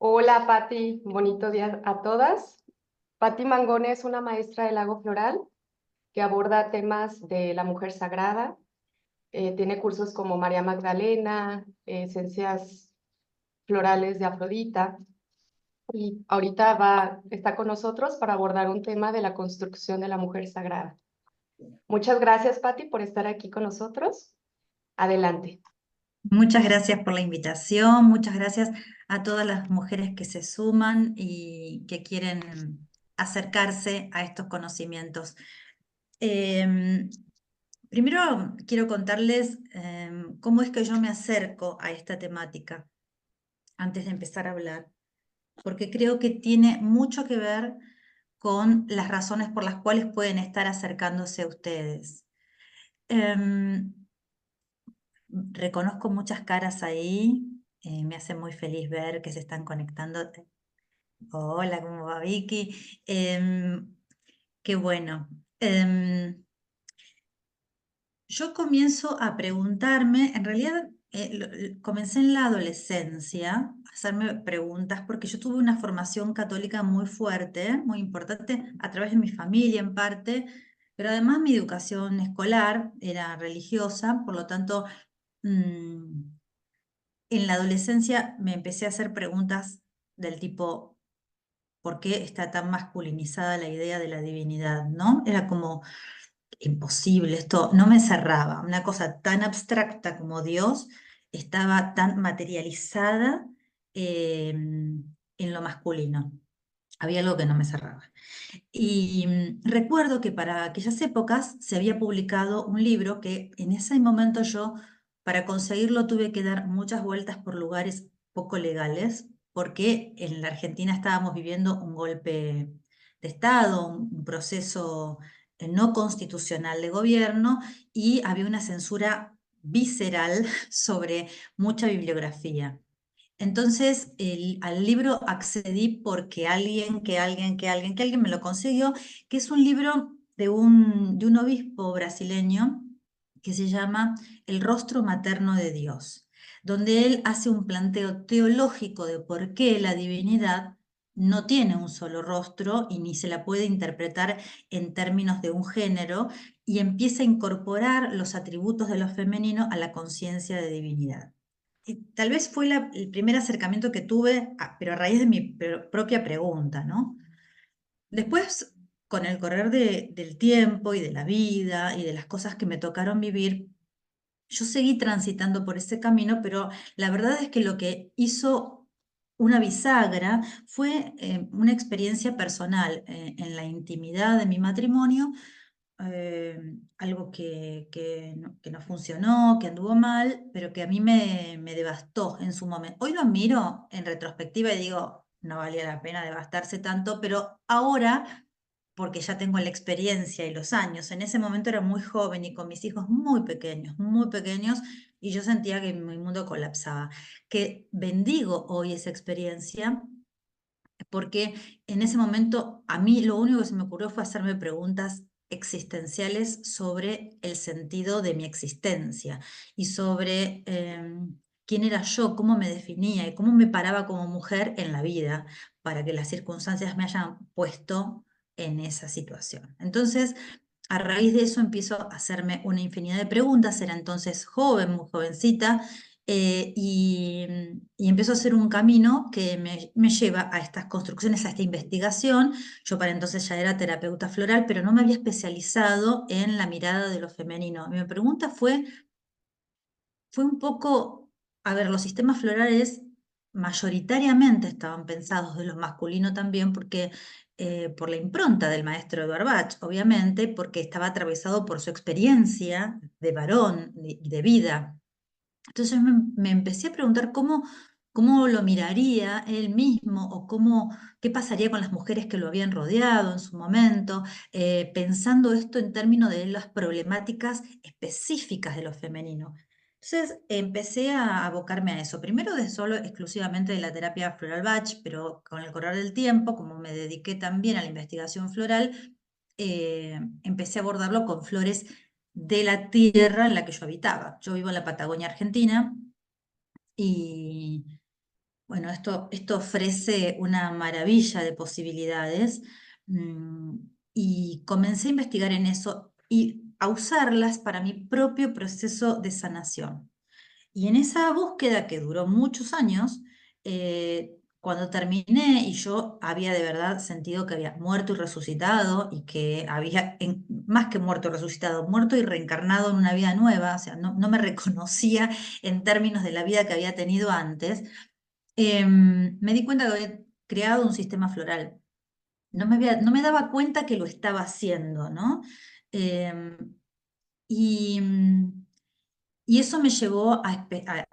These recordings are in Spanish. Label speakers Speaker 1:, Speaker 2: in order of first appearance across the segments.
Speaker 1: Hola Patti, bonito día a todas. Patti Mangone es una maestra del lago floral que aborda temas de la mujer sagrada. Tiene cursos como María Magdalena, esencias florales de Afrodita y ahorita está con nosotros para abordar un tema de la construcción de la mujer sagrada. Muchas gracias Patti por estar aquí con nosotros. Adelante.
Speaker 2: Muchas gracias por la invitación, muchas gracias a todas las mujeres que se suman y que quieren acercarse a estos conocimientos. Em, Primero quiero contarles cómo es que yo me acerco a esta temática antes de empezar a hablar, porque creo que tiene mucho que ver con las razones por las cuales pueden estar acercándose a ustedes. Em, Reconozco muchas caras ahí, me hace muy feliz ver que se están conectando. Hola, ¿cómo va Vicky? Qué bueno. Yo comienzo a preguntarme, en realidad comencé en la adolescencia a hacerme preguntas porque yo tuve una formación católica muy fuerte, muy importante, a través de mi familia en parte, pero además mi educación escolar era religiosa, por lo tanto, mm, en la adolescencia me empecé a hacer preguntas del tipo, ¿por qué está tan masculinizada la idea de la divinidad? ¿No? Era como imposible, esto no me cerraba. Una cosa tan abstracta como Dios estaba tan materializada en lo masculino. Había algo que no me cerraba. Y recuerdo que para aquellas épocas se había publicado un libro que en ese momento yo, para conseguirlo, tuve que dar muchas vueltas por lugares poco legales, porque en la Argentina estábamos viviendo un golpe de Estado, un proceso no constitucional de gobierno y había una censura visceral sobre mucha bibliografía. Entonces, al libro accedí porque alguien me lo consiguió, que es un libro de un obispo brasileño que se llama El rostro materno de Dios, donde él hace un planteo teológico de por qué la divinidad no tiene un solo rostro y ni se la puede interpretar en términos de un género, y empieza a incorporar los atributos de lo femenino a la conciencia de divinidad. Tal vez fue el primer acercamiento que tuve, pero a raíz de mi propia pregunta, ¿no? Después, con el correr del tiempo y de la vida y de las cosas que me tocaron vivir, yo seguí transitando por ese camino, pero la verdad es que lo que hizo una bisagra fue una experiencia personal en la intimidad de mi matrimonio, algo que no funcionó, que anduvo mal, pero que a mí me devastó en su momento. Hoy lo miro en retrospectiva y digo, no valía la pena devastarse tanto, pero ahora, porque ya tengo la experiencia y los años, en ese momento era muy joven y con mis hijos muy pequeños, y yo sentía que mi mundo colapsaba. Que bendigo hoy esa experiencia porque en ese momento a mí lo único que se me ocurrió fue hacerme preguntas existenciales sobre el sentido de mi existencia y sobre quién era yo, cómo me definía y cómo me paraba como mujer en la vida para que las circunstancias me hayan puesto en esa situación. Entonces, a raíz de eso empiezo a hacerme una infinidad de preguntas, era entonces joven, muy jovencita, y empiezo a hacer un camino que me lleva a estas construcciones, a esta investigación. Yo para entonces ya era terapeuta floral, pero no me había especializado en la mirada de lo femenino. Mi pregunta fue un poco, a ver, los sistemas florales mayoritariamente estaban pensados de lo masculino también, porque por la impronta del maestro Eduard Bach, obviamente, porque estaba atravesado por su experiencia de varón y de vida. Entonces me empecé a preguntar cómo lo miraría él mismo o qué pasaría con las mujeres que lo habían rodeado en su momento, pensando esto en términos de las problemáticas específicas de lo femenino. Entonces empecé a abocarme a eso, primero de solo exclusivamente de la terapia floral Bach, pero con el correr del tiempo, como me dediqué también a la investigación floral, empecé a abordarlo con flores de la tierra en la que yo habitaba. Yo vivo en la Patagonia Argentina y Bueno, esto ofrece una maravilla de posibilidades, y comencé a investigar en eso y a usarlas para mi propio proceso de sanación. Y en esa búsqueda que duró muchos años, cuando terminé y yo había de verdad sentido que había muerto y resucitado y que había, más que muerto y resucitado, muerto y reencarnado en una vida nueva, o sea, no me reconocía en términos de la vida que había tenido antes, me di cuenta que había creado un sistema floral. No me daba cuenta que lo estaba haciendo, ¿no? Em, y, y eso me llevó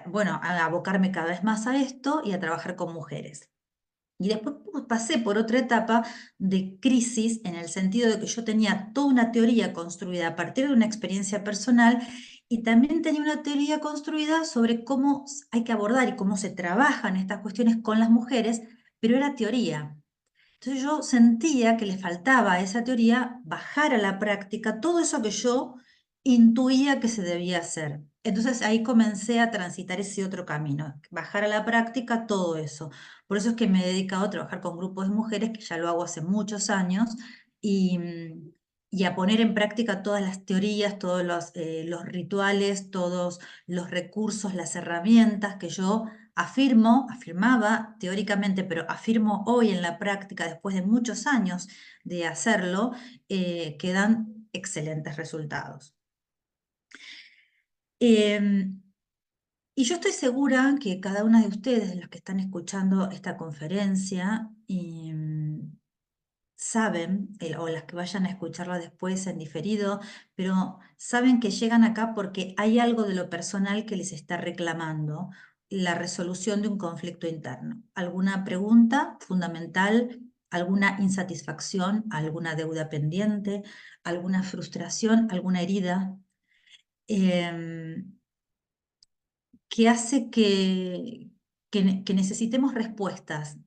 Speaker 2: bueno, a abocarme cada vez más a esto y a trabajar con mujeres. Y después pasé por otra etapa de crisis en el sentido de que yo tenía toda una teoría construida a partir de una experiencia personal y también tenía una teoría construida sobre cómo hay que abordar y cómo se trabajan estas cuestiones con las mujeres, pero era teoría. Entonces yo sentía que le faltaba a esa teoría bajar a la práctica todo eso que yo intuía que se debía hacer. Entonces ahí comencé a transitar ese otro camino, bajar a la práctica todo eso. Por eso es que me he dedicado a trabajar con grupos de mujeres, que ya lo hago hace muchos años, y a poner en práctica todas las teorías, todos los rituales, todos los recursos, las herramientas que yo afirmaba teóricamente, pero afirmo hoy en la práctica, después de muchos años de hacerlo, que dan excelentes resultados. Em, y yo estoy segura que cada una de ustedes, los que están escuchando esta conferencia, saben, o las que vayan a escucharla después en diferido, pero saben que llegan acá porque hay algo de lo personal que les está reclamando la resolución de un conflicto interno. ¿Alguna pregunta fundamental? ¿Alguna insatisfacción? ¿Alguna deuda pendiente? ¿Alguna frustración? ¿Alguna herida? Em, que hace que necesitemos respuestas.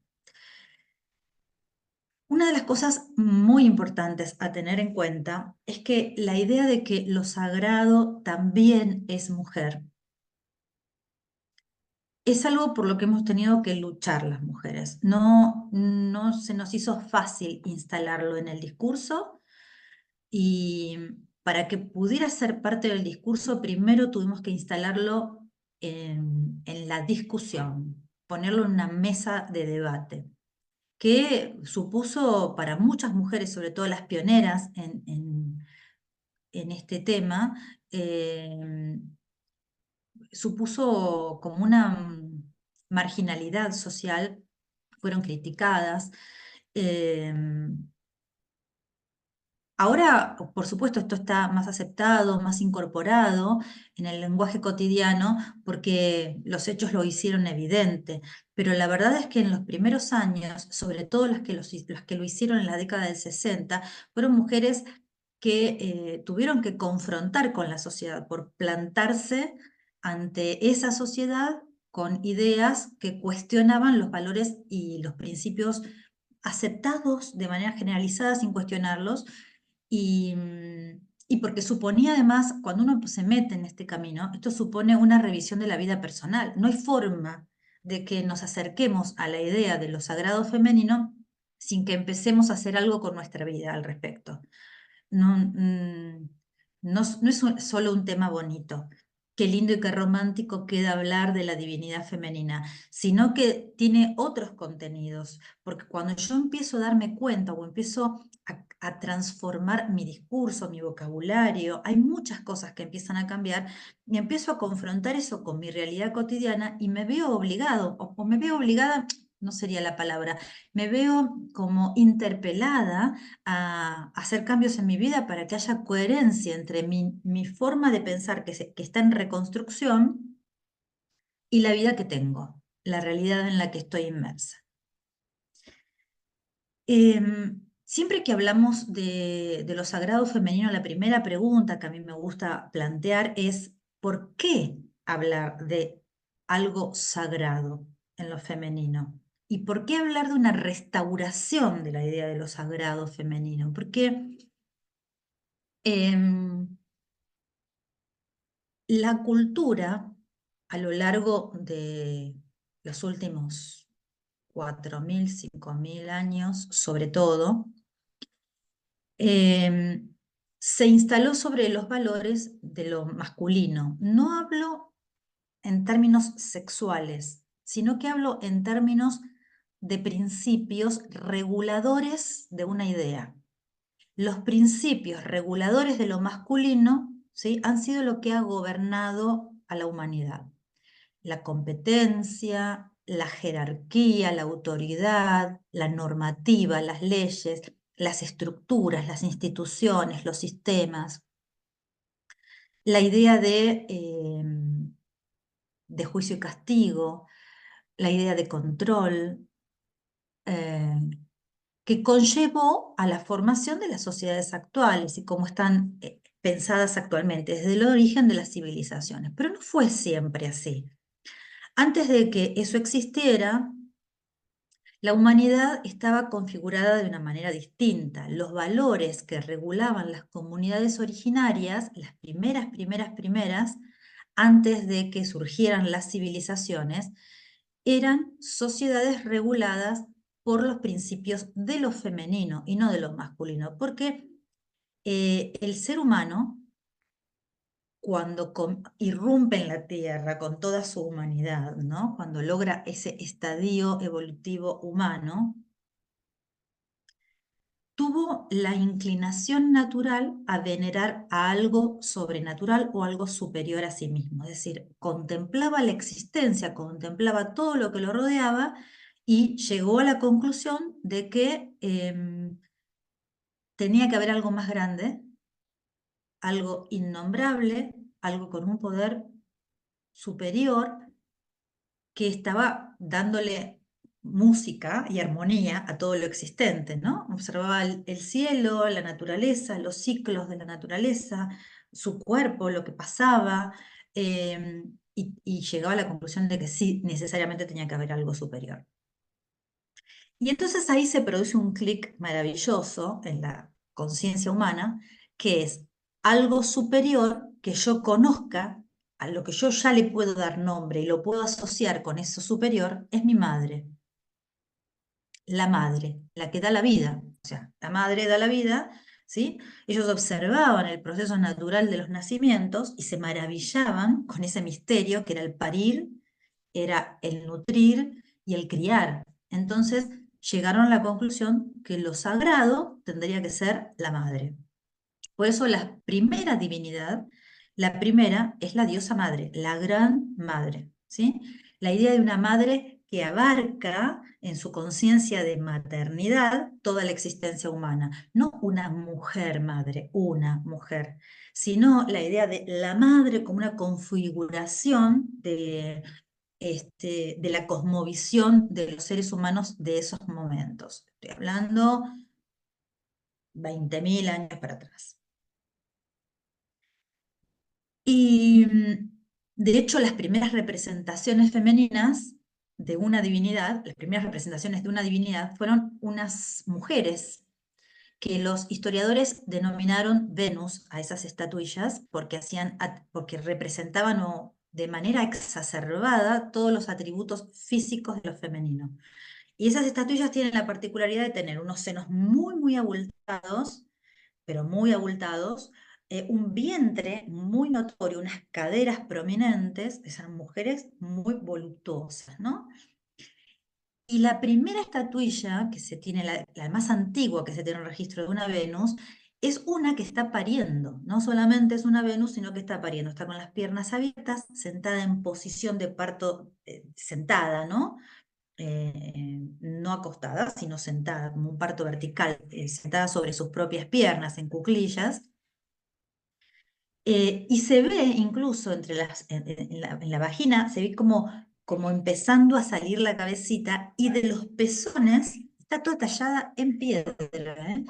Speaker 2: Una de las cosas muy importantes a tener en cuenta es que la idea de que lo sagrado también es mujer es algo por lo que hemos tenido que luchar las mujeres. No se nos hizo fácil instalarlo en el discurso, y para que pudiera ser parte del discurso, primero tuvimos que instalarlo en la discusión, ponerlo en una mesa de debate, que supuso para muchas mujeres, sobre todo las pioneras en este tema, supuso como una marginalidad social, fueron criticadas. eh, Ahora, por supuesto, esto está más aceptado, más incorporado en el lenguaje cotidiano porque los hechos lo hicieron evidente, pero la verdad es que en los primeros años, sobre todo las que lo hicieron en la década del 60, fueron mujeres que tuvieron que confrontar con la sociedad por plantarse ante esa sociedad con ideas que cuestionaban los valores y los principios aceptados de manera generalizada sin cuestionarlos, y porque suponía además, cuando uno se mete en este camino, esto supone una revisión de la vida personal. No hay forma de que nos acerquemos a la idea de lo sagrado femenino sin que empecemos a hacer algo con nuestra vida al respecto. No, no es solo un tema bonito. Qué lindo y qué romántico queda hablar de la divinidad femenina, sino que tiene otros contenidos, porque cuando yo empiezo a darme cuenta o empiezo a transformar mi discurso, mi vocabulario, hay muchas cosas que empiezan a cambiar y empiezo a confrontar eso con mi realidad cotidiana y me veo obligado, o me veo obligada, no sería la palabra, me veo como interpelada a hacer cambios en mi vida para que haya coherencia entre mi forma de pensar que está en reconstrucción y la vida que tengo, la realidad en la que estoy inmersa. Siempre que hablamos de lo sagrado femenino, la primera pregunta que a mí me gusta plantear es: ¿por qué hablar de algo sagrado en lo femenino? ¿Y por qué hablar de una restauración de la idea de lo sagrado femenino? Porque la cultura, a lo largo los últimos 4.000, 5.000 años, sobre todo, se instaló sobre los valores de lo masculino. No hablo en términos sexuales, sino que hablo en términos de principios reguladores de una idea. Los principios reguladores de lo masculino, ¿sí?, han sido lo que ha gobernado a la humanidad. La competencia, la jerarquía, la autoridad, la normativa, las leyes, las estructuras, las instituciones, los sistemas, la idea de juicio y castigo, la idea de control, eh, que conllevó a la formación de las sociedades actuales y cómo están pensadas actualmente, desde el origen de las civilizaciones. Pero no fue siempre así. Antes de que eso existiera, la humanidad estaba configurada de una manera distinta. Los valores que regulaban las comunidades originarias, las primeras, antes de que surgieran las civilizaciones, eran sociedades reguladas por los principios de lo femenino y no de lo masculino, porque el ser humano, cuando irrumpe en la Tierra con toda su humanidad, ¿no?, cuando logra ese estadio evolutivo humano, tuvo la inclinación natural a venerar a algo sobrenatural o algo superior a sí mismo. Es decir, contemplaba la existencia, contemplaba todo lo que lo rodeaba y llegó a la conclusión de que tenía que haber algo más grande, algo innombrable, algo con un poder superior que estaba dándole música y armonía a todo lo existente, ¿no? Observaba el cielo, la naturaleza, los ciclos de la naturaleza, su cuerpo, lo que pasaba, y llegaba a la conclusión de que sí, necesariamente tenía que haber algo superior. Y entonces ahí se produce un clic maravilloso en la conciencia humana, que es algo superior que yo conozca, a lo que yo ya le puedo dar nombre y lo puedo asociar con eso superior, es mi madre. La madre, la que da la vida. O sea, la madre da la vida, ¿sí? Ellos observaban el proceso natural de los nacimientos y se maravillaban con ese misterio que era el parir, era el nutrir y el criar. Entonces llegaron a la conclusión que lo sagrado tendría que ser la madre. Por eso la primera divinidad, la primera es la diosa madre, la gran madre, ¿sí? La idea de una madre que abarca en su conciencia de maternidad toda la existencia humana, no una mujer madre, una mujer, sino la idea de la madre como una configuración de la cosmovisión de los seres humanos de esos momentos. Estoy hablando 20.000 años para atrás. Y de hecho, las primeras representaciones femeninas de una divinidad, las primeras representaciones de una divinidad fueron unas mujeres que los historiadores denominaron Venus a esas estatuillas porque representaban de manera exacerbada todos los atributos físicos de lo femenino. Y esas estatuillas tienen la particularidad de tener unos senos muy, muy abultados, pero muy abultados, un vientre muy notorio, unas caderas prominentes, esas mujeres muy voluptuosas, ¿no? Y la primera estatuilla que se tiene, la más antigua que se tiene un registro de una Venus, es una que está pariendo. No solamente es una Venus, sino que está pariendo. Está con las piernas abiertas, sentada en posición de parto, sentada, ¿no? No acostada, sino sentada, como un parto vertical, sentada sobre sus propias piernas, en cuclillas. Y se ve incluso en la vagina, se ve como empezando a salir la cabecita, y de los pezones está toda tallada en piedra, ¿eh?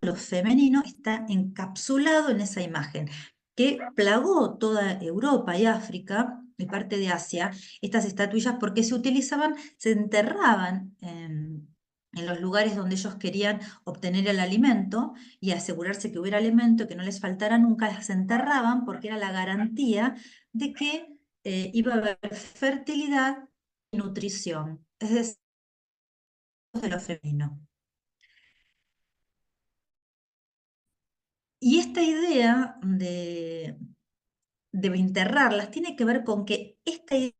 Speaker 2: Lo femenino está encapsulado en esa imagen, que plagó toda Europa y África y parte de Asia, estas estatuillas, porque se utilizaban, se enterraban en los lugares donde ellos querían obtener el alimento y asegurarse que hubiera alimento, que no les faltara nunca, las enterraban porque era la garantía de que iba a haber fertilidad y nutrición, es decir, de lo femenino. Y esta idea de enterrarlas tiene que ver con que esta idea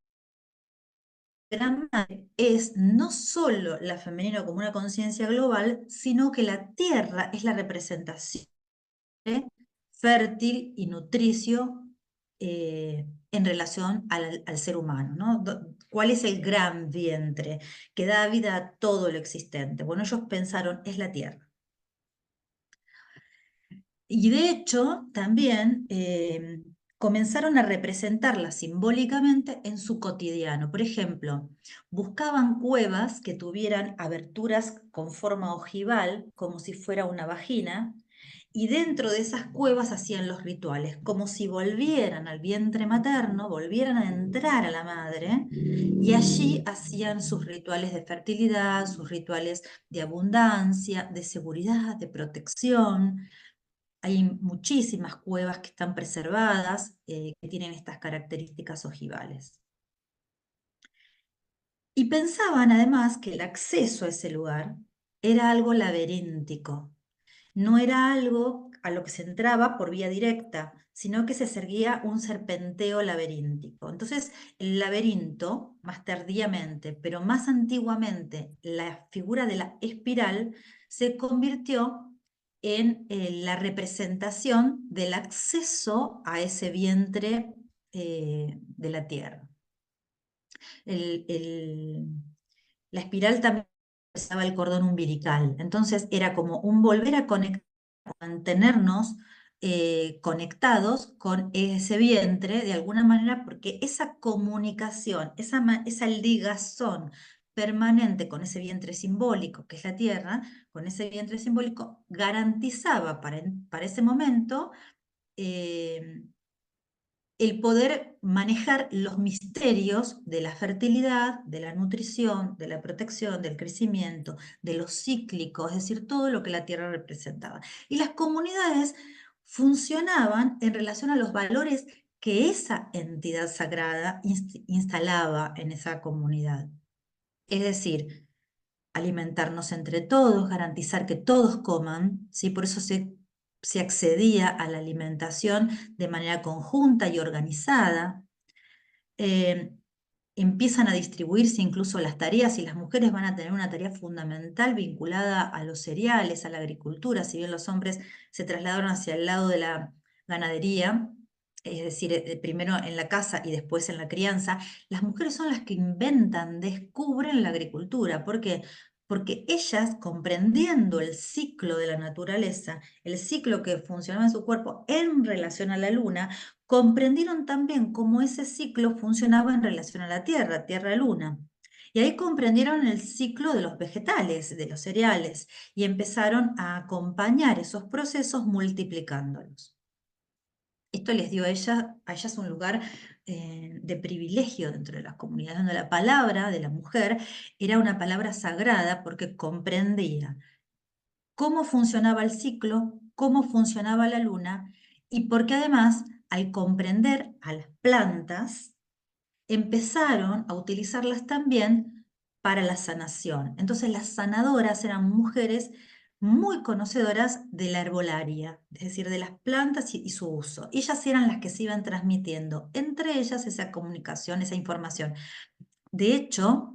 Speaker 2: gran madre es no solo la femenina como una conciencia global, sino que la tierra es la representación fértil y nutricio en relación al ser humano, ¿no? ¿Cuál es el gran vientre que da vida a todo lo existente? Bueno, ellos pensaron, es la tierra. Y de hecho, también comenzaron a representarla simbólicamente en su cotidiano. Por ejemplo, buscaban cuevas que tuvieran aberturas con forma ojival, como si fuera una vagina, y dentro de esas cuevas hacían los rituales, como si volvieran al vientre materno, volvieran a entrar a la madre, y allí hacían sus rituales de fertilidad, sus rituales de abundancia, de seguridad, de protección. Hay muchísimas cuevas que están preservadas, que tienen estas características ojivales. Y pensaban además que el acceso a ese lugar era algo laberíntico, no era algo a lo que se entraba por vía directa, sino que se seguía un serpenteo laberíntico. Entonces, el laberinto, más tardíamente, pero más antiguamente, la figura de la espiral se convirtió en la representación del acceso a ese vientre de la Tierra. La espiral también empezaba el cordón umbilical, entonces era como un volver a conectar, mantenernos conectados con ese vientre de alguna manera, porque esa comunicación, esa ligazón permanente con ese vientre simbólico, que es la tierra, con ese vientre simbólico, garantizaba para ese momento eh, el poder manejar los misterios de la fertilidad, de la nutrición, de la protección, del crecimiento, de lo cíclico, es decir, todo lo que la tierra representaba. Y las comunidades funcionaban en relación a los valores que esa entidad sagrada instalaba en esa comunidad. Es decir, alimentarnos entre todos, garantizar que todos coman, ¿sí? Por eso se accedía a la alimentación de manera conjunta y organizada. Eh, Empiezan a distribuirse incluso las tareas y las mujeres van a tener una tarea fundamental vinculada a los cereales, a la agricultura, si bien los hombres se trasladaron hacia el lado de la ganadería, es decir, primero en la casa y después en la crianza, las mujeres son las que inventan, descubren la agricultura. ¿Por qué? Porque ellas, comprendiendo el ciclo de la naturaleza, el ciclo que funcionaba en su cuerpo en relación a la luna, comprendieron también cómo ese ciclo funcionaba en relación a la Tierra, Tierra-Luna. Y ahí comprendieron el ciclo de los vegetales, de los cereales, y empezaron a acompañar esos procesos multiplicándolos. Esto les dio a ellas un lugar de privilegio dentro de las comunidades, donde la palabra de la mujer era una palabra sagrada porque comprendía cómo funcionaba el ciclo, cómo funcionaba la luna, y porque además, al comprender a las plantas, empezaron a utilizarlas también para la sanación. Entonces las sanadoras eran mujeres muy conocedoras de la herbolaria, es decir, de las plantas y su uso. Ellas eran las que se iban transmitiendo entre ellas esa comunicación, esa información. De hecho,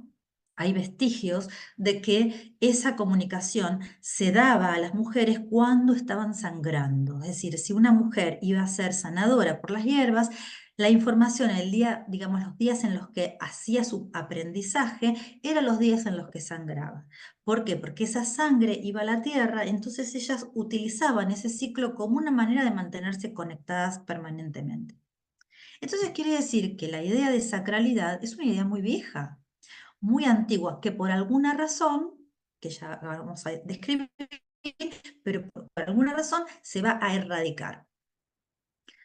Speaker 2: hay vestigios de que esa comunicación se daba a las mujeres cuando estaban sangrando. Es decir, si una mujer iba a ser sanadora por las hierbas, la información, el día, digamos, los días en los que hacía su aprendizaje, eran los días en los que sangraba. ¿Por qué? Porque esa sangre iba a la tierra, entonces ellas utilizaban ese ciclo como una manera de mantenerse conectadas permanentemente. Entonces quiere decir que la idea de sacralidad es una idea muy vieja, muy antigua, que por alguna razón, que ya vamos a describir, pero por alguna razón se va a erradicar.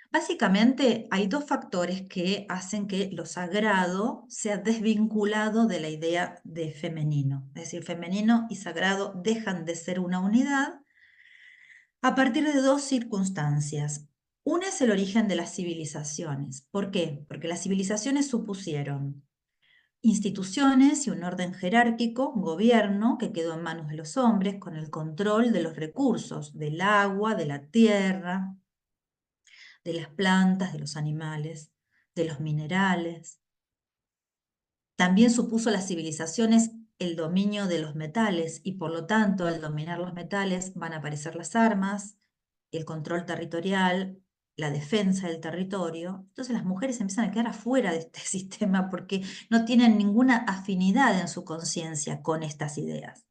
Speaker 2: Básicamente hay dos factores que hacen que lo sagrado sea desvinculado de la idea de femenino. Es decir, femenino y sagrado dejan de ser una unidad a partir de dos circunstancias. Una es el origen de las civilizaciones. ¿Por qué? Porque las civilizaciones supusieron instituciones y un orden jerárquico, un gobierno que quedó en manos de los hombres con el control de los recursos, del agua, de la tierra, de las plantas, de los animales, de los minerales. También supuso a las civilizaciones el dominio de los metales y por lo tanto al dominar los metales van a aparecer las armas, el control territorial, la defensa del territorio. Entonces las mujeres empiezan a quedar afuera de este sistema porque no tienen ninguna afinidad en su conciencia con estas ideas.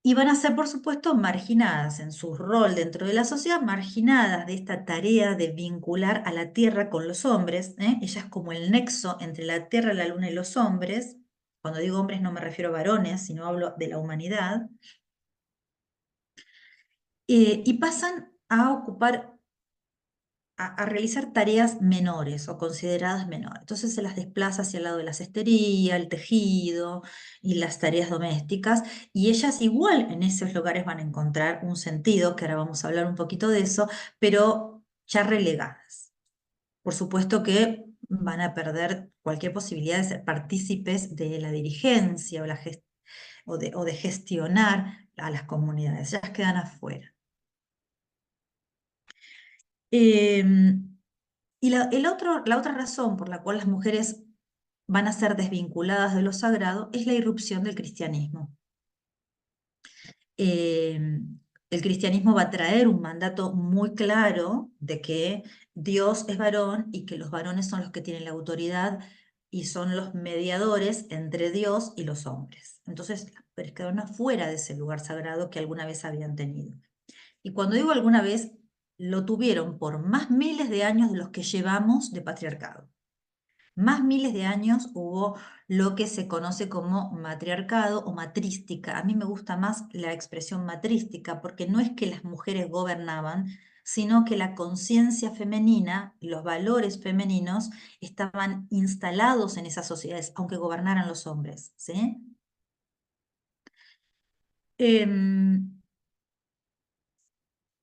Speaker 2: Y van a ser, por supuesto, marginadas en su rol dentro de la sociedad, marginadas de esta tarea de vincular a la Tierra con los hombres. Ella es como el nexo entre la Tierra, la Luna y los hombres. Cuando digo hombres no me refiero a varones, sino hablo de la humanidad. Y pasan a ocupar a realizar tareas menores o consideradas menores. Entonces se las desplaza hacia el lado de la cestería, el tejido y las tareas domésticas, y ellas igual en esos lugares van a encontrar un sentido, que ahora vamos a hablar un poquito de eso, pero ya relegadas. Por supuesto que van a perder cualquier posibilidad de ser partícipes de la dirigencia o de gestionar a las comunidades, ellas quedan afuera. Y la otra razón por la cual las mujeres van a ser desvinculadas de lo sagrado es la irrupción del cristianismo. Eh, el cristianismo va a traer un mandato muy claro de que Dios es varón y que los varones son los que tienen la autoridad y son los mediadores entre Dios y los hombres. Entonces las mujeres quedaron afuera de ese lugar sagrado que alguna vez habían tenido. Y cuando digo alguna vez, lo tuvieron por más miles de años de los que llevamos de patriarcado. Más miles de años hubo lo que se conoce como matriarcado o matrística. A mí me gusta más la expresión matrística porque no es que las mujeres gobernaban, sino que la conciencia femenina, los valores femeninos estaban instalados en esas sociedades, aunque gobernaran los hombres. ¿Sí?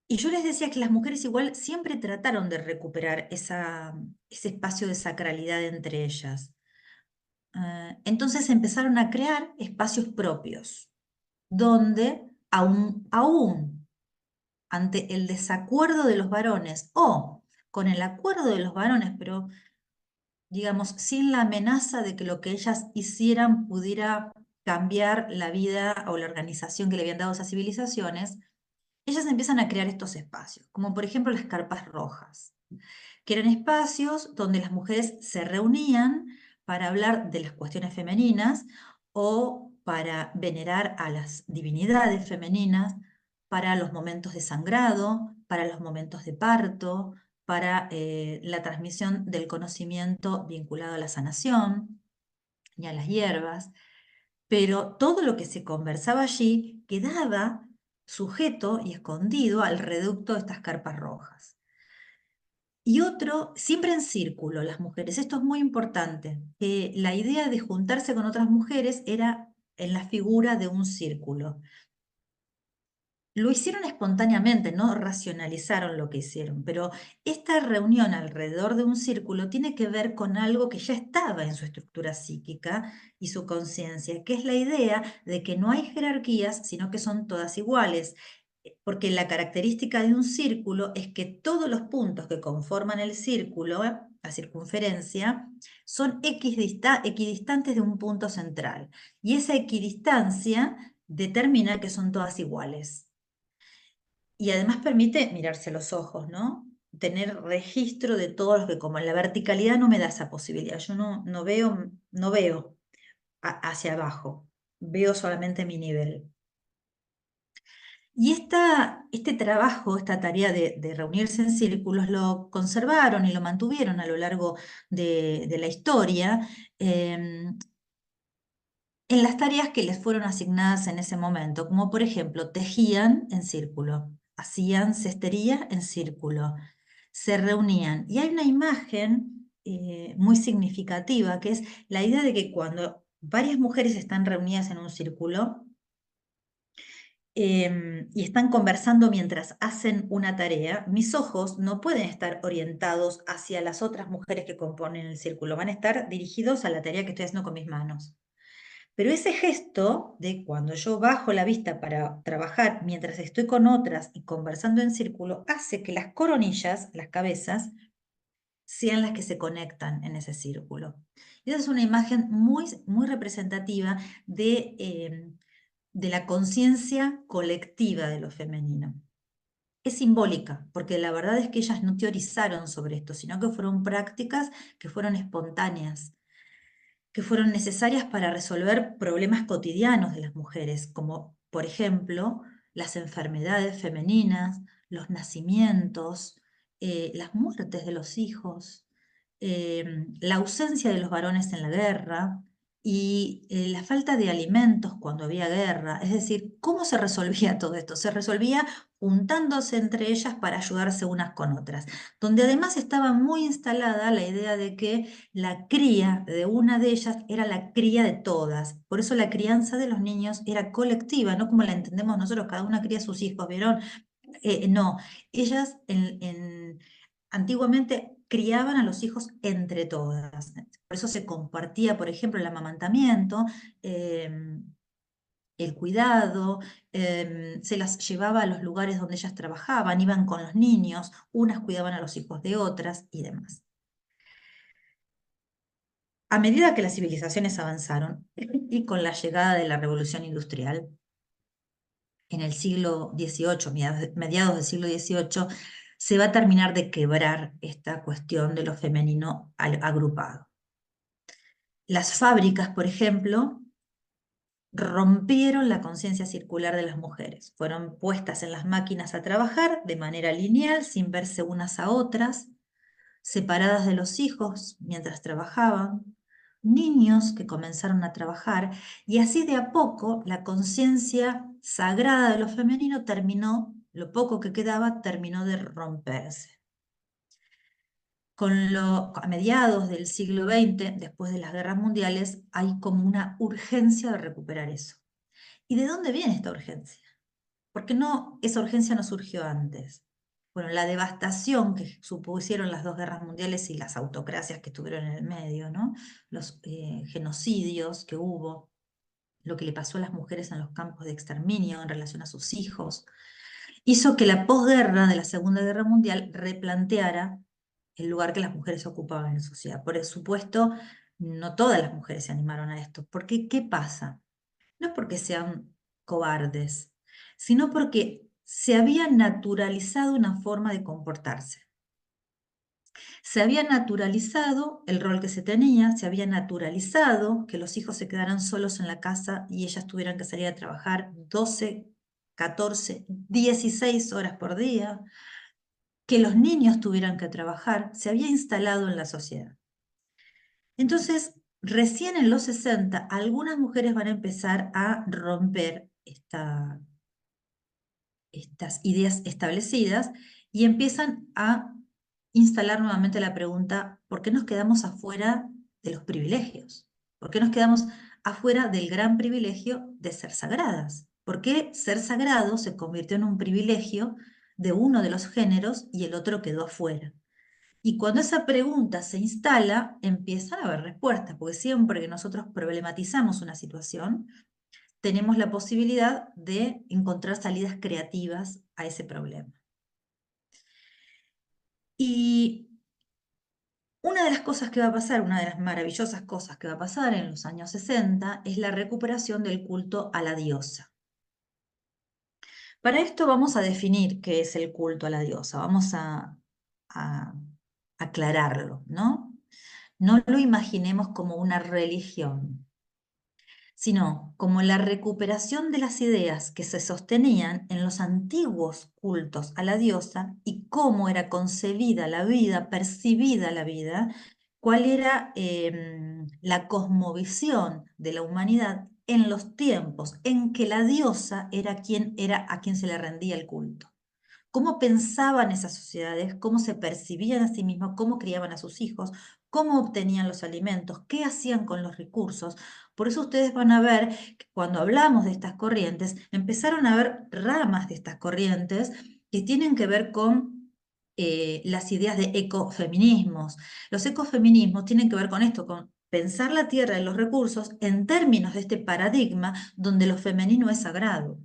Speaker 2: Y yo les decía que las mujeres igual siempre trataron de recuperar ese espacio de sacralidad entre ellas. Entonces empezaron a crear espacios propios, donde aún ante el desacuerdo de los varones o con el acuerdo de los varones, pero digamos sin la amenaza de que lo que ellas hicieran pudiera cambiar la vida o la organización que le habían dado a esas civilizaciones, ellas empiezan a crear estos espacios, como por ejemplo las carpas rojas, que eran espacios donde las mujeres se reunían para hablar de las cuestiones femeninas o para venerar a las divinidades femeninas, para los momentos de sangrado, para los momentos de parto, para la transmisión del conocimiento vinculado a la sanación y a las hierbas, pero todo lo que se conversaba allí quedaba sujeto y escondido al reducto de estas carpas rojas. Y otro, siempre en círculo, las mujeres. Esto es muy importante, que la idea de juntarse con otras mujeres era en la figura de un círculo. Lo hicieron espontáneamente, no racionalizaron lo que hicieron, pero esta reunión alrededor de un círculo tiene que ver con algo que ya estaba en su estructura psíquica y su conciencia, que es la idea de que no hay jerarquías, sino que son todas iguales, porque la característica de un círculo es que todos los puntos que conforman el círculo, la circunferencia, son equidistantes de un punto central, y esa equidistancia determina que son todas iguales. Y además permite mirarse a los ojos, ¿no? Tener registro de todo lo que como. En la verticalidad no me da esa posibilidad. Yo no veo hacia abajo. Veo solamente mi nivel. Y este trabajo, esta tarea de reunirse en círculos, lo conservaron y lo mantuvieron a lo largo de la historia en las tareas que les fueron asignadas en ese momento, como por ejemplo, tejían en círculo. hacían cestería en círculo, se reunían. Y hay una imagen muy significativa, que es la idea de que cuando varias mujeres están reunidas en un círculo, y están conversando mientras hacen una tarea, mis ojos no pueden estar orientados hacia las otras mujeres que componen el círculo, van a estar dirigidos a la tarea que estoy haciendo con mis manos. Pero ese gesto de cuando yo bajo la vista para trabajar mientras estoy con otras y conversando en círculo, hace que las coronillas, las cabezas, sean las que se conectan en ese círculo. Y esa es una imagen muy, muy representativa de la conciencia colectiva de lo femenino. Es simbólica, porque la verdad es que ellas no teorizaron sobre esto, sino que fueron prácticas que fueron espontáneas, que fueron necesarias para resolver problemas cotidianos de las mujeres, como por ejemplo las enfermedades femeninas, los nacimientos, las muertes de los hijos, la ausencia de los varones en la guerra y la falta de alimentos cuando había guerra. Es decir, ¿cómo se resolvía todo esto? Se resolvía juntándose entre ellas para ayudarse unas con otras, donde además estaba muy instalada la idea de que la cría de una de ellas era la cría de todas. Por eso la crianza de los niños era colectiva, no como la entendemos nosotros, cada una cría a sus hijos, ¿vieron? No, ellas antiguamente criaban a los hijos entre todas. Por eso se compartía, por ejemplo, el amamantamiento, el cuidado, se las llevaba a los lugares donde ellas trabajaban, iban con los niños, unas cuidaban a los hijos de otras y demás. A medida que las civilizaciones avanzaron y con la llegada de la revolución industrial en el siglo XVIII, mediados del siglo XVIII, se va a terminar de quebrar esta cuestión de lo femenino agrupado. Las fábricas, por ejemplo, rompieron la conciencia circular de las mujeres. Fueron puestas en las máquinas a trabajar de manera lineal, sin verse unas a otras, separadas de los hijos mientras trabajaban, niños que comenzaron a trabajar, y así de a poco la conciencia sagrada de lo femenino terminó, lo poco que quedaba, terminó de romperse. A mediados del siglo XX, después de las guerras mundiales, hay como una urgencia de recuperar eso. ¿Y de dónde viene esta urgencia? Porque esa urgencia no surgió antes. Bueno, la devastación que supusieron las dos guerras mundiales y las autocracias que estuvieron en el medio, ¿no? Los genocidios que hubo, lo que le pasó a las mujeres en los campos de exterminio en relación a sus hijos, hizo que la posguerra de la Segunda Guerra Mundial replanteara el lugar que las mujeres ocupaban en la sociedad. Por supuesto, no todas las mujeres se animaron a esto. Porque, ¿qué pasa? No es porque sean cobardes, sino porque se había naturalizado una forma de comportarse. Se había naturalizado el rol que se tenía, se había naturalizado que los hijos se quedaran solos en la casa y ellas tuvieran que salir a trabajar 12, 14, 16 horas por día, que los niños tuvieran que trabajar, se había instalado en la sociedad. Entonces, recién en los 60, algunas mujeres van a empezar a romper estas ideas establecidas y empiezan a instalar nuevamente la pregunta, ¿por qué nos quedamos afuera de los privilegios? ¿Por qué nos quedamos afuera del gran privilegio de ser sagradas? ¿Por qué ser sagrado se convirtió en un privilegio de uno de los géneros y el otro quedó afuera? Y cuando esa pregunta se instala, empiezan a haber respuestas, porque siempre que nosotros problematizamos una situación, tenemos la posibilidad de encontrar salidas creativas a ese problema. Y una de las cosas que va a pasar, una de las maravillosas cosas que va a pasar en los años 60 es la recuperación del culto a la diosa. Para esto vamos a definir qué es el culto a la diosa, vamos a aclararlo, ¿no? No lo imaginemos como una religión, sino como la recuperación de las ideas que se sostenían en los antiguos cultos a la diosa y cómo era concebida la vida, percibida la vida, cuál era la cosmovisión de la humanidad en los tiempos en que la diosa era a quien se le rendía el culto. cómo pensaban esas sociedades, cómo se percibían a sí mismos, cómo criaban a sus hijos, cómo obtenían los alimentos, qué hacían con los recursos. Por eso ustedes van a ver que cuando hablamos de estas corrientes, empezaron a haber ramas de estas corrientes que tienen que ver con las ideas de ecofeminismos. Los ecofeminismos tienen que ver con esto, con pensar la tierra y los recursos en términos de este paradigma donde lo femenino es sagrado.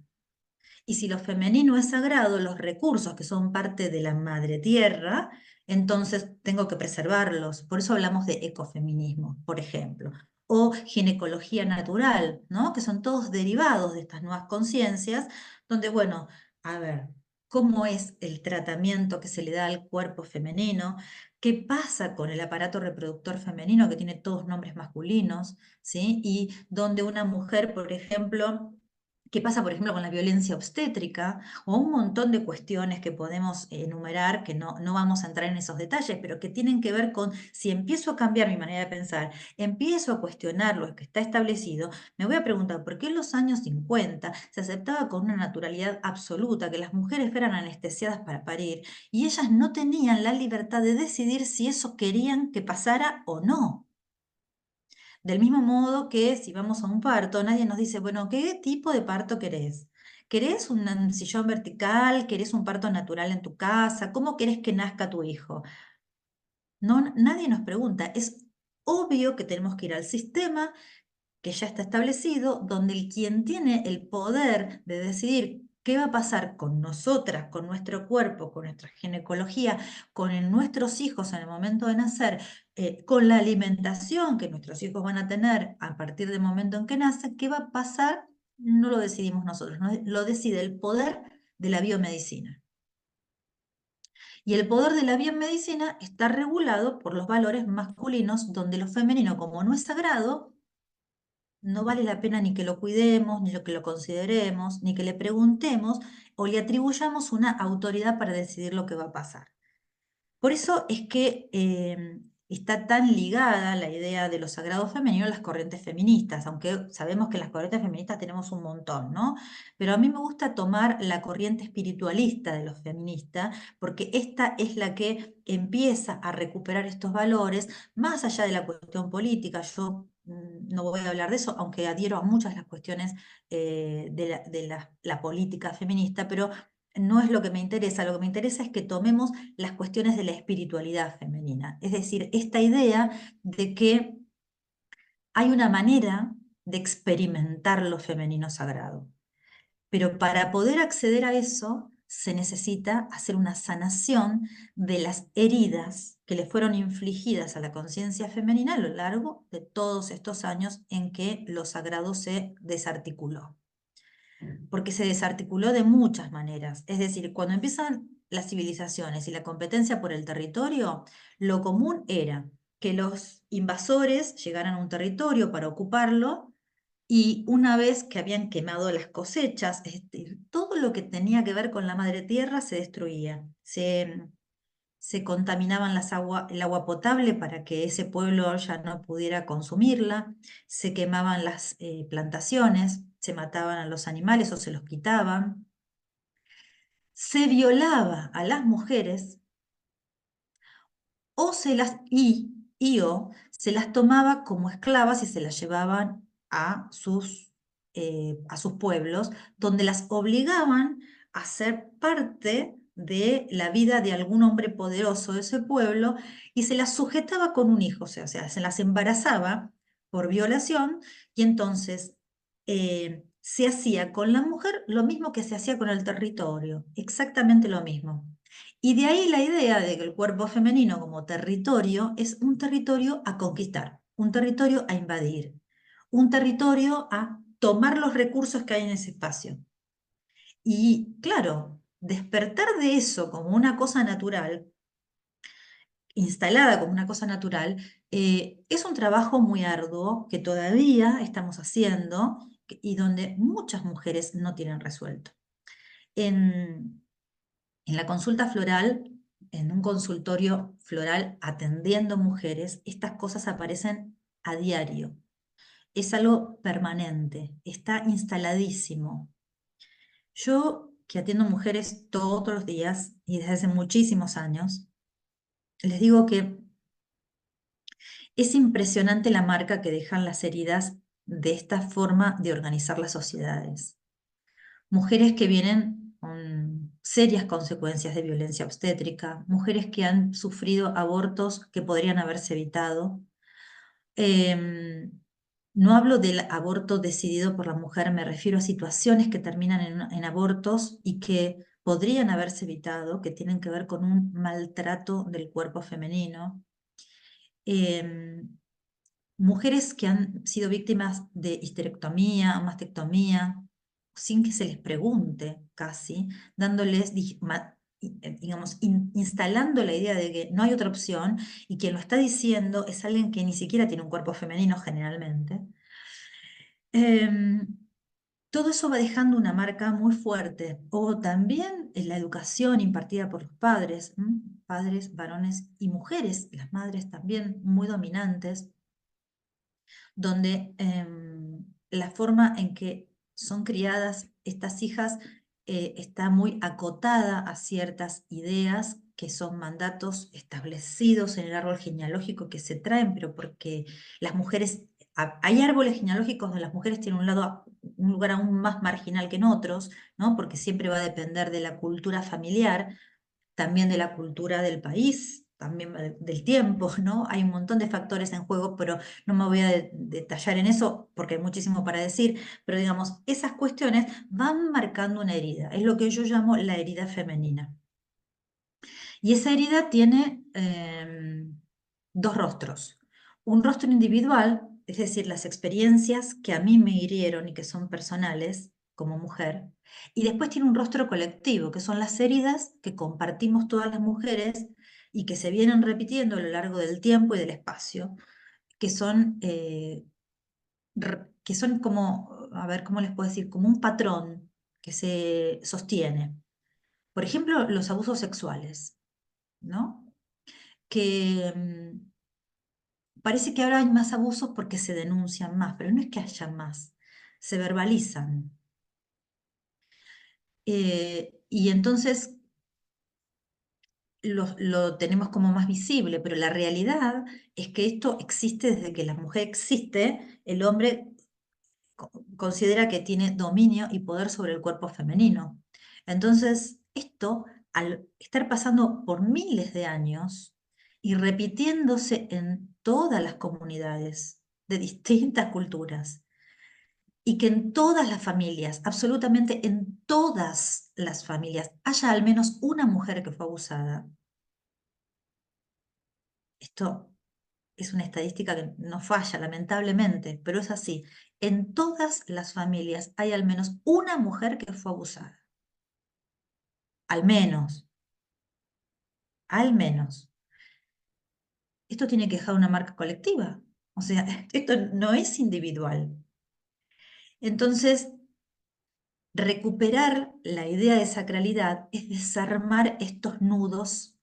Speaker 2: Y si lo femenino es sagrado, los recursos que son parte de la madre tierra, entonces tengo que preservarlos. Por eso hablamos de ecofeminismo, por ejemplo. O ginecología natural, ¿no? Que son todos derivados de estas nuevas conciencias, donde, bueno, a ver, ¿cómo es el tratamiento que se le da al cuerpo femenino? ¿Qué pasa con el aparato reproductor femenino que tiene todos nombres masculinos? ¿Sí? Y donde una mujer, por ejemplo, ¿qué pasa, por ejemplo, con la violencia obstétrica? O un montón de cuestiones que podemos enumerar, que no vamos a entrar en esos detalles, pero que tienen que ver con si empiezo a cambiar mi manera de pensar, empiezo a cuestionar lo que está establecido, me voy a preguntar por qué en los años 50 se aceptaba con una naturalidad absoluta que las mujeres fueran anestesiadas para parir y ellas no tenían la libertad de decidir si eso querían que pasara o no. Del mismo modo que si vamos a un parto, nadie nos dice, bueno, ¿qué tipo de parto querés? ¿Querés un sillón vertical? ¿Querés un parto natural en tu casa? ¿Cómo querés que nazca tu hijo? No, nadie nos pregunta. Es obvio que tenemos que ir al sistema que ya está establecido, donde quien tiene el poder de decidir qué va a pasar con nosotras, con nuestro cuerpo, con nuestra ginecología, con nuestros hijos en el momento de nacer, con la alimentación que nuestros hijos van a tener a partir del momento en que nacen, qué va a pasar, no lo decidimos nosotros, lo decide el poder de la biomedicina. Y el poder de la biomedicina está regulado por los valores masculinos, donde lo femenino, como no es sagrado, no vale la pena ni que lo cuidemos, ni que lo consideremos, ni que le preguntemos o le atribuyamos una autoridad para decidir lo que va a pasar. Por eso es que está tan ligada la idea de lo sagrado femenino a las corrientes feministas, aunque sabemos que en las corrientes feministas tenemos un montón, ¿no? Pero a mí me gusta tomar la corriente espiritualista de los feministas, porque esta es la que empieza a recuperar estos valores, más allá de la cuestión política. Yo no voy a hablar de eso, aunque adhiero a muchas de las cuestiones de la política feminista, pero no es lo que me interesa. Lo que me interesa es que tomemos las cuestiones de la espiritualidad femenina. Es decir, esta idea de que hay una manera de experimentar lo femenino sagrado. Pero para poder acceder a eso, se necesita hacer una sanación de las heridas que le fueron infligidas a la conciencia femenina a lo largo de todos estos años en que lo sagrado se desarticuló, porque se desarticuló de muchas maneras. Es decir, cuando empiezan las civilizaciones y la competencia por el territorio, lo común era que los invasores llegaran a un territorio para ocuparlo y una vez que habían quemado las cosechas, todo lo que tenía que ver con la madre tierra se destruía. Se contaminaban el agua potable para que ese pueblo ya no pudiera consumirla, se quemaban las plantaciones, se mataban a los animales o se los quitaban, se violaba a las mujeres o o se las tomaba como esclavas y se las llevaban a sus pueblos, donde las obligaban a ser parte de la vida de algún hombre poderoso de ese pueblo y se las sujetaba con un hijo, o sea, se las embarazaba por violación y entonces se hacía con la mujer lo mismo que se hacía con el territorio, exactamente lo mismo. Y de ahí la idea de que el cuerpo femenino como territorio es un territorio a conquistar, un territorio a invadir, un territorio a tomar los recursos que hay en ese espacio. Y claro, despertar de eso como una cosa natural, instalada como una cosa natural, es un trabajo muy arduo que todavía estamos haciendo y donde muchas mujeres no tienen resuelto. En, En la consulta floral, en un consultorio floral atendiendo mujeres, estas cosas aparecen a diario. Es algo permanente, está instaladísimo. Yo que atiendo mujeres todos los días y desde hace muchísimos años, les digo que es impresionante la marca que dejan las heridas de esta forma de organizar las sociedades. Mujeres que vienen con serias consecuencias de violencia obstétrica, mujeres que han sufrido abortos que podrían haberse evitado. No hablo del aborto decidido por la mujer, me refiero a situaciones que terminan en abortos y que podrían haberse evitado, que tienen que ver con un maltrato del cuerpo femenino. Mujeres que han sido víctimas de histerectomía o mastectomía, sin que se les pregunte casi, dándoles, digamos, instalando la idea de que no hay otra opción y quien lo está diciendo es alguien que ni siquiera tiene un cuerpo femenino generalmente. Em, Todo eso va dejando una marca muy fuerte. O también en la educación impartida por los padres, padres, varones y mujeres, las madres también muy dominantes, donde la forma en que son criadas estas hijas está muy acotada a ciertas ideas que son mandatos establecidos en el árbol genealógico que se traen, pero porque las mujeres, hay árboles genealógicos donde las mujeres tienen un lugar aún más marginal que en otros, ¿no? Porque siempre va a depender de la cultura familiar, también de la cultura del país, también del tiempo, ¿no? Hay un montón de factores en juego, pero no me voy a detallar en eso porque hay muchísimo para decir, pero digamos, esas cuestiones van marcando una herida, es lo que yo llamo la herida femenina. Y esa herida tiene dos rostros. Un rostro individual, es decir, las experiencias que a mí me hirieron y que son personales como mujer, y después tiene un rostro colectivo, que son las heridas que compartimos todas las mujeres y que se vienen repitiendo a lo largo del tiempo y del espacio, que son, que son como, a ver, ¿cómo les puedo decir? Como un patrón que se sostiene. Por ejemplo, los abusos sexuales, ¿no? Que parece que ahora hay más abusos porque se denuncian más, pero no es que haya más, se verbalizan. Y entonces lo tenemos como más visible, pero la realidad es que esto existe desde que la mujer existe, el hombre considera que tiene dominio y poder sobre el cuerpo femenino. Entonces, esto, al estar pasando por miles de años y repitiéndose en todas las comunidades de distintas culturas, y que en todas las familias, absolutamente en todas las familias, haya al menos una mujer que fue abusada. Esto es una estadística que no falla, lamentablemente, pero es así. En todas las familias hay al menos una mujer que fue abusada. Al menos, al menos. Esto tiene que dejar una marca colectiva. O sea, esto no es individual. Entonces, recuperar la idea de sacralidad es desarmar estos nudos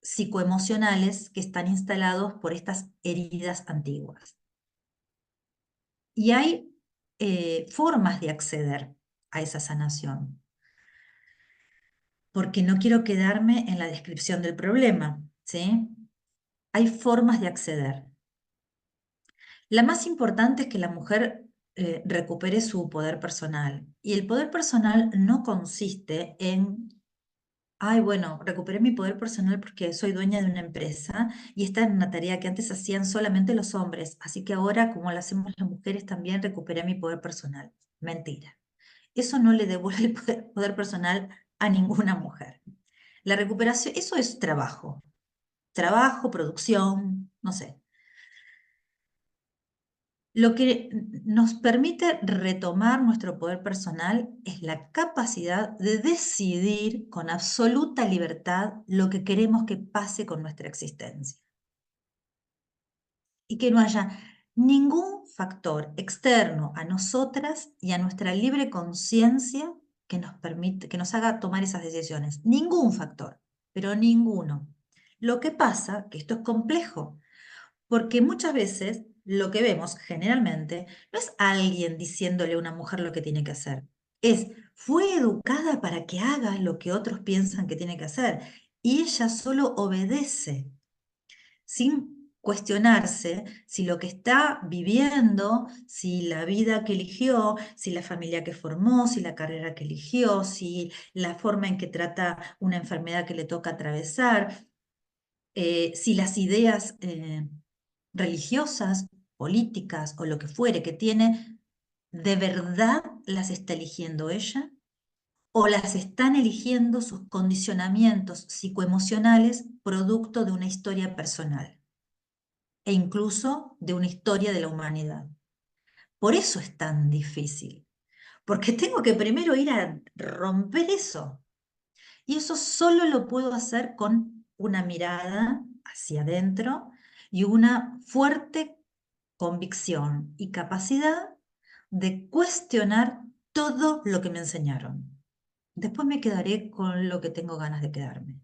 Speaker 2: psicoemocionales que están instalados por estas heridas antiguas. Y hay formas de acceder a esa sanación, porque no quiero quedarme en la descripción del problema, ¿sí? Hay formas de acceder. La más importante es que la mujer recupere su poder personal. Y el poder personal no consiste en, ay, bueno, recuperé mi poder personal porque soy dueña de una empresa y esta es una tarea que antes hacían solamente los hombres, así que ahora, como lo hacemos las mujeres, también recuperé mi poder personal. Mentira. Eso no le devuelve el poder personal a ninguna mujer. La recuperación, eso es trabajo, producción, no sé. Lo que nos permite retomar nuestro poder personal es la capacidad de decidir con absoluta libertad lo que queremos que pase con nuestra existencia. Y que no haya ningún factor externo a nosotras y a nuestra libre conciencia que nos permite, que nos haga tomar esas decisiones. Ningún factor, pero ninguno. Lo que pasa, que esto es complejo, porque muchas veces lo que vemos generalmente no es alguien diciéndole a una mujer lo que tiene que hacer. fue educada para que haga lo que otros piensan que tiene que hacer y ella solo obedece, sin cuestionarse si lo que está viviendo, si la vida que eligió, si la familia que formó, si la carrera que eligió, si la forma en que trata una enfermedad que le toca atravesar, si las ideas religiosas, políticas o lo que fuere que tiene, ¿de verdad las está eligiendo ella? ¿O las están eligiendo sus condicionamientos psicoemocionales producto de una historia personal e incluso de una historia de la humanidad? Por eso es tan difícil, porque tengo que primero ir a romper eso. Y eso solo lo puedo hacer con una mirada hacia adentro y una fuerte convicción y capacidad de cuestionar todo lo que me enseñaron. Después me quedaré con lo que tengo ganas de quedarme.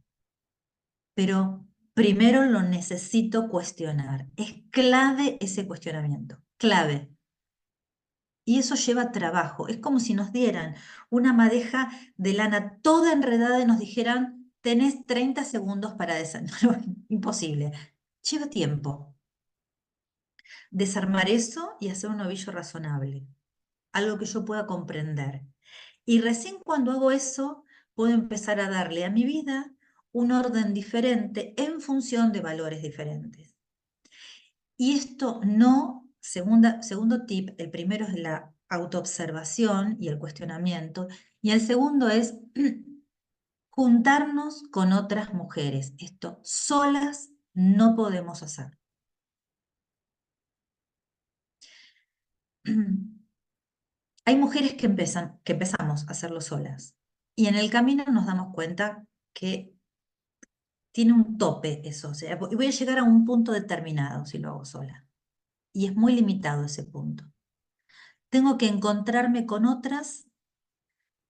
Speaker 2: Pero primero lo necesito cuestionar. Es clave ese cuestionamiento, clave. Y eso lleva trabajo. Es como si nos dieran una madeja de lana toda enredada y nos dijeran, tenés 30 segundos para desarmar. Imposible. Lleva tiempo. Desarmar eso y hacer un ovillo razonable. Algo que yo pueda comprender. Y recién cuando hago eso, puedo empezar a darle a mi vida un orden diferente en función de valores diferentes. Y esto no, segundo tip, el primero es la autoobservación y el cuestionamiento, y el segundo es juntarnos con otras mujeres. Esto solas no podemos hacer. Hay mujeres que empezamos a hacerlo solas, y en el camino nos damos cuenta que tiene un tope eso, o sea, voy a llegar a un punto determinado si lo hago sola, y es muy limitado ese punto. Tengo que encontrarme con otras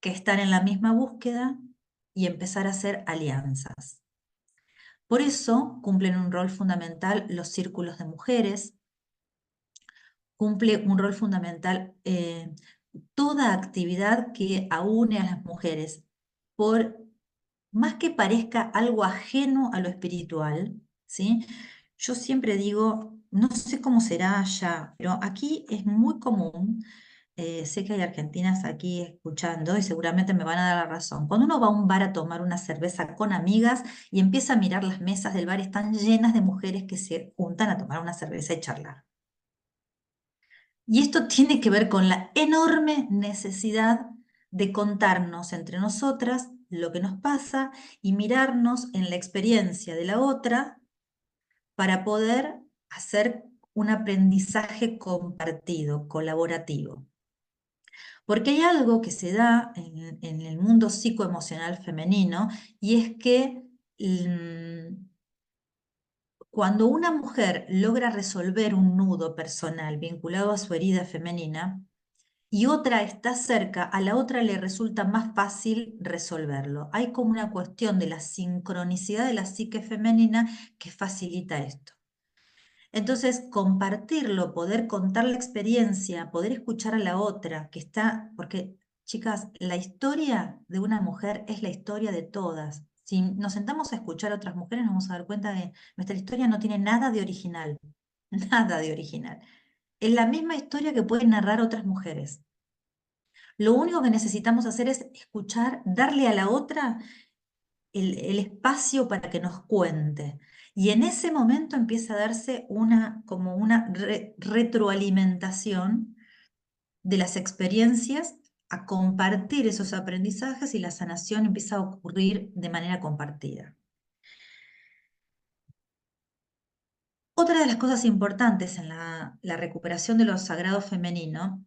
Speaker 2: que están en la misma búsqueda y empezar a hacer alianzas. Por eso cumplen un rol fundamental los círculos de mujeres, cumple un rol fundamental toda actividad que aúne a las mujeres, por más que parezca algo ajeno a lo espiritual, ¿sí? Yo siempre digo, no sé cómo será allá, pero aquí es muy común. Sé que hay argentinas aquí escuchando y seguramente me van a dar la razón. Cuando uno va a un bar a tomar una cerveza con amigas y empieza a mirar las mesas del bar, están llenas de mujeres que se juntan a tomar una cerveza y charlar. Y esto tiene que ver con la enorme necesidad de contarnos entre nosotras lo que nos pasa y mirarnos en la experiencia de la otra para poder hacer un aprendizaje compartido, colaborativo. Porque hay algo que se da en el mundo psicoemocional femenino y es que cuando una mujer logra resolver un nudo personal vinculado a su herida femenina y otra está cerca, a la otra le resulta más fácil resolverlo. Hay como una cuestión de la sincronicidad de la psique femenina que facilita esto. Entonces, compartirlo, poder contar la experiencia, poder escuchar a la otra que está, porque, chicas, la historia de una mujer es la historia de todas. Si nos sentamos a escuchar a otras mujeres, nos vamos a dar cuenta de que nuestra historia no tiene nada de original, nada de original. Es la misma historia que pueden narrar otras mujeres. Lo único que necesitamos hacer es escuchar, darle a la otra el espacio para que nos cuente. Y en ese momento empieza a darse como una retroalimentación de las experiencias, a compartir esos aprendizajes y la sanación empieza a ocurrir de manera compartida. Otra de las cosas importantes en la recuperación de lo sagrado femenino,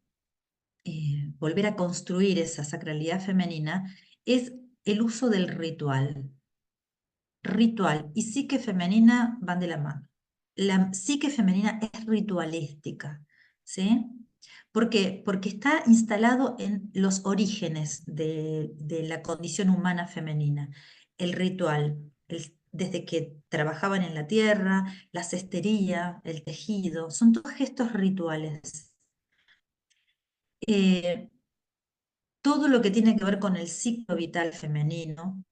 Speaker 2: volver a construir esa sacralidad femenina, es el uso del ritual. Ritual y psique femenina van de la mano. La psique femenina es ritualística, ¿sí? ¿Por qué? Porque está instalado en los orígenes de la condición humana femenina. El ritual, desde que trabajaban en la tierra, la cestería, el tejido, son todos gestos rituales. Eh, todo lo que tiene que ver con el ciclo vital femenino,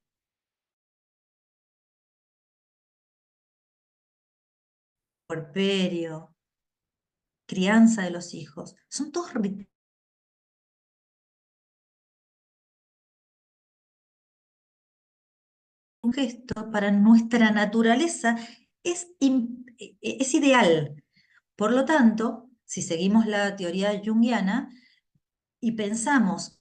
Speaker 2: puerperio, crianza de los hijos, son todos un gesto para nuestra naturaleza es ideal. Por lo tanto, si seguimos la teoría junguiana y pensamos,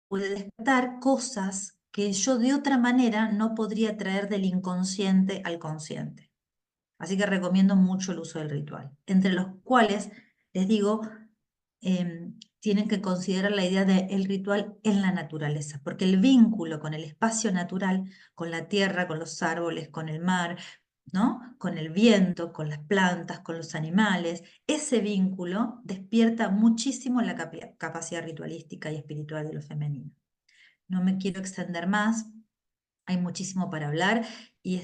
Speaker 2: puede despertar cosas que yo de otra manera no podría traer del inconsciente al consciente. Así que recomiendo mucho el uso del ritual, entre los cuales, les digo, tienen que considerar la idea del ritual en la naturaleza, porque el vínculo con el espacio natural, con la tierra, con los árboles, con el mar, ¿no? Con el viento, con las plantas, con los animales, ese vínculo despierta muchísimo la capacidad ritualística y espiritual de lo femenino. No me quiero extender más, hay muchísimo para hablar y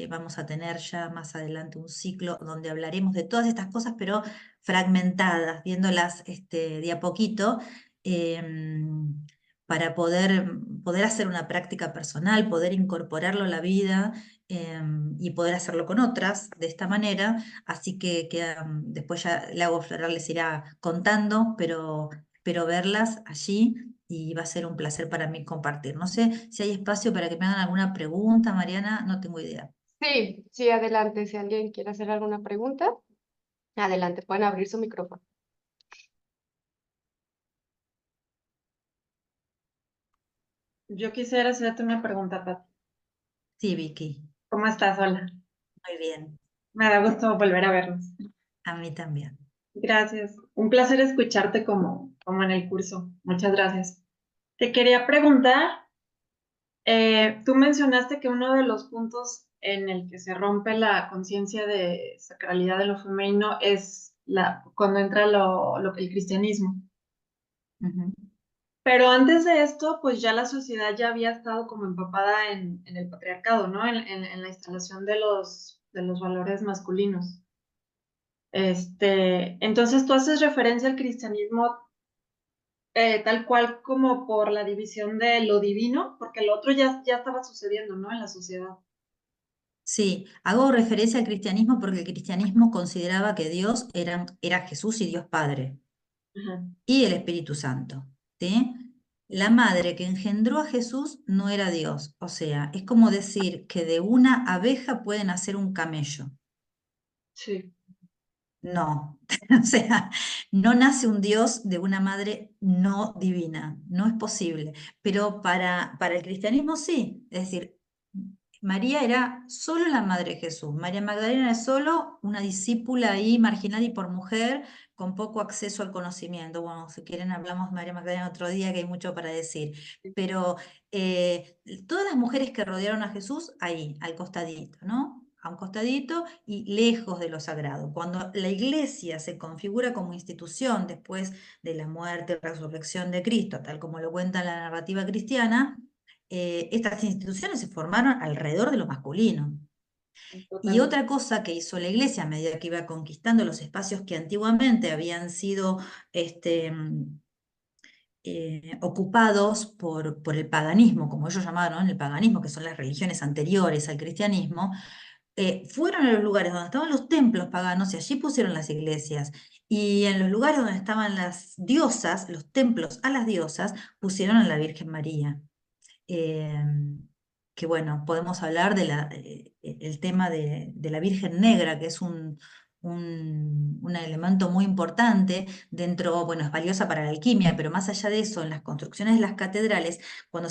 Speaker 2: vamos a tener ya más adelante un ciclo donde hablaremos de todas estas cosas, pero fragmentadas, viéndolas de a poquito, para poder hacer una práctica personal, poder incorporarlo a la vida y poder hacerlo con otras de esta manera. Así que después ya el Lago Floral les irá contando, pero verlas allí y va a ser un placer para mí compartir. No sé si hay espacio para que me hagan alguna pregunta, Mariana, no tengo idea.
Speaker 1: Sí, sí, adelante. Si alguien quiere hacer alguna pregunta, adelante, pueden abrir su micrófono.
Speaker 3: Yo quisiera hacerte una pregunta, Pat.
Speaker 2: Sí, Vicky,
Speaker 3: ¿Cómo estás? Hola.
Speaker 2: muy bien,
Speaker 3: Me da gusto volver a vernos.
Speaker 2: a mí también.
Speaker 3: Gracias. Un placer escucharte como en el curso. Muchas gracias. Te quería preguntar, tú mencionaste que uno de los puntos en el que se rompe la conciencia de sacralidad de lo femenino es cuando entra el cristianismo.
Speaker 2: Ujú.
Speaker 3: Pero antes de esto, pues ya la sociedad ya había estado como empapada en el patriarcado, ¿no? En la instalación de los valores masculinos. Entonces tú haces referencia al cristianismo tal cual como por la división de lo divino, porque lo otro ya estaba sucediendo, ¿no? En la sociedad.
Speaker 2: Sí, hago referencia al cristianismo porque el cristianismo consideraba que Dios era Jesús y Dios Padre
Speaker 3: Ajá.
Speaker 2: y el Espíritu Santo, ¿sí? La madre que engendró a Jesús no era Dios, o sea, es como decir que de una abeja pueden hacer un camello.
Speaker 3: Sí.
Speaker 2: No, o sea, no nace un Dios de una madre no divina, no es posible. Pero para el cristianismo sí, es decir, María era solo la madre de Jesús, María Magdalena era solo una discípula ahí marginal y por mujer con poco acceso al conocimiento. Bueno, si quieren hablamos de María Magdalena otro día que hay mucho para decir, pero todas las mujeres que rodearon a Jesús ahí, al costadito, ¿no? A un costadito y lejos de lo sagrado. Cuando la iglesia se configura como institución después de la muerte y resurrección de Cristo, tal como lo cuenta la narrativa cristiana, estas instituciones se formaron alrededor de lo masculino. Y
Speaker 3: Totalmente.
Speaker 2: otra cosa que hizo la iglesia a medida que iba conquistando los espacios que antiguamente habían sido ocupados por el paganismo, como ellos llamaron el paganismo, que son las religiones anteriores al cristianismo, fueron a los lugares donde estaban los templos paganos y allí pusieron las iglesias. Y en los lugares donde estaban las diosas, los templos a las diosas, pusieron a la Virgen María. Eh, que bueno, podemos hablar el tema de la Virgen Negra, que es un elemento muy importante dentro, bueno, es valiosa para la alquimia, pero más allá de eso, en las construcciones de las catedrales, cuando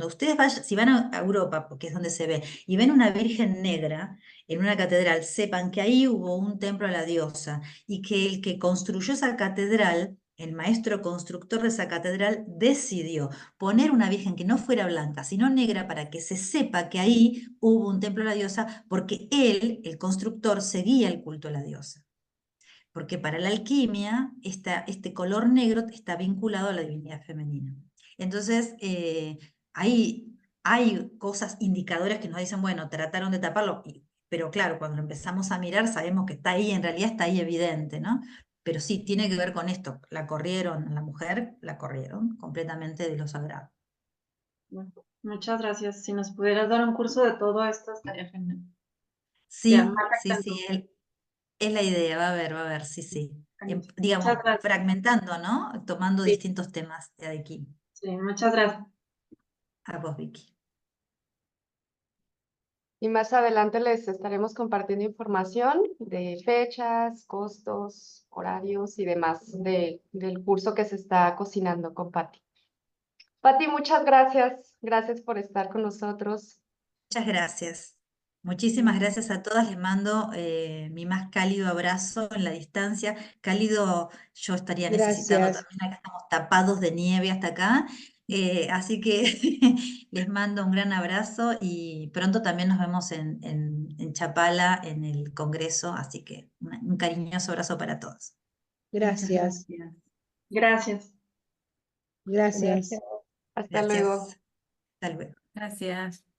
Speaker 2: ustedes vayan, si van a Europa, porque es donde se ve, y ven una Virgen Negra en una catedral, sepan que ahí hubo un templo a la diosa y que el que construyó esa catedral, el maestro constructor de esa catedral, decidió poner una virgen que no fuera blanca, sino negra, para que se sepa que ahí hubo un templo a la diosa, porque él, el constructor, seguía el culto a la diosa. Porque para la alquimia, este color negro está vinculado a la divinidad femenina. Entonces, hay cosas indicadoras que nos dicen, bueno, trataron de taparlo, pero claro, cuando lo empezamos a mirar sabemos que está ahí, en realidad está ahí evidente, ¿no? pero sí, tiene que ver con esto. La corrieron, a la mujer la corrieron completamente de lo sagrado.
Speaker 3: Bueno, muchas gracias. Si nos pudieras dar un curso de todo esto, estaría genial. Ya,
Speaker 2: Sí, sí,
Speaker 3: perfecto.
Speaker 2: sí, es la idea, va a haber, sí, sí.
Speaker 3: Muchas
Speaker 2: Digamos,
Speaker 3: gracias.
Speaker 2: fragmentando, ¿no? Tomando
Speaker 3: Sí,
Speaker 2: distintos temas de aquí.
Speaker 3: sí, muchas gracias.
Speaker 2: A vos, Vicky.
Speaker 1: Y más adelante les estaremos compartiendo información de fechas, costos, horarios y demás del curso que se está cocinando con Pati. Pati, muchas gracias. Gracias por estar con nosotros.
Speaker 2: Muchas gracias. Muchísimas gracias a todas. Les mando mi más cálido abrazo en la distancia. Cálido yo estaría necesitando
Speaker 4: Gracias.
Speaker 2: también. Acá estamos tapados de nieve hasta acá. Así que les mando un gran abrazo y pronto también nos vemos en Chapala, en el Congreso. Así que un cariñoso abrazo para todos.
Speaker 4: Gracias.
Speaker 3: Gracias.
Speaker 4: Gracias.
Speaker 1: Hasta
Speaker 2: Gracias.
Speaker 1: luego.
Speaker 2: Hasta luego.
Speaker 5: Gracias.